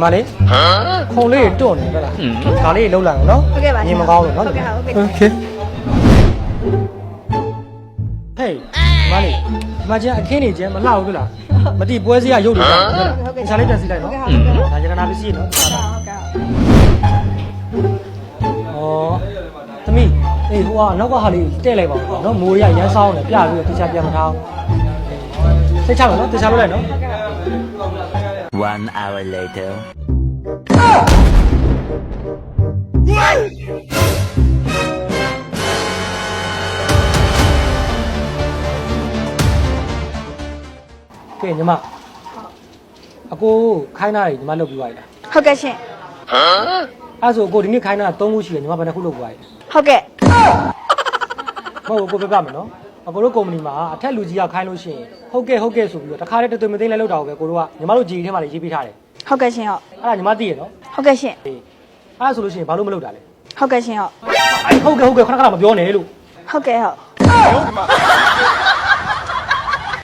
မလေးခုံလေးတွန့်နေကြလားဒါလေးလှုပ်လိုက်အောင်နော်မြင်မကောင်းလို့နော်โอเคဟေးမလေးဒီမှာကျအခင်းနေကျမလှဘူးလားမတိပွဲစရာရုပ်တွေဟုတ်လားခြာလေးပြန်စီလိုက်နော်ဒါရကနာပစ္စည်းနော်ဟုတ်ကဲ့သမီးအေးဟိုကနောက်ကဟာလေးတဲ့လိုက်ပါဦးနော်မိုးရရမ်းဆောင်းတယ်ပြပြီးတော့တခြားပြန်မထားစိတ်ချပါနော်တခြားလုပ်လိုက်နော် 1 hour later. ကဲညီမအကိုခိုင်းတာညီမလုပ်ပြီးသွားပြီလား ဟုတ်ကဲ့ရှင် အဲ့ဆိုအကိုဒီနေ့ခိုင်းတာ3ခုရှိတယ်ညီမဘယ်နှခုလုပ်ပြီးသွားပြီ ဟုတ်ကဲ့ မဟုတ်ကိုပြပြမယ်နော်အကိုတို့ကုမ္ပဏီမှာအထက်လူကြီးကခိုင်းလို့ရှိရင်ဟုတ်ကဲ့ဆိုပြီးတော့တခါတည်းတွေ့မသိမ်းလဲလောက်တာကိုပဲကိုတို့ကညီမတို့ဂျီထဲမှာရေးပေးထားတယ် ဟုတ်ကဲ့ရှင်ဟုတ် အဲ့ဒါညီမသိရနော် ဟုတ်ကဲ့ရှင် အေးအဲ့ဆိုလို့ရှိရင်ဘာလို့မလုပ်တာလဲ ဟုတ်ကဲ့ရှင်ဟုတ် အဲ့ဟုတ်ကဲ့ခဏမပြောနဲ့လို့ ဟုတ်ကဲ့ဟုတ်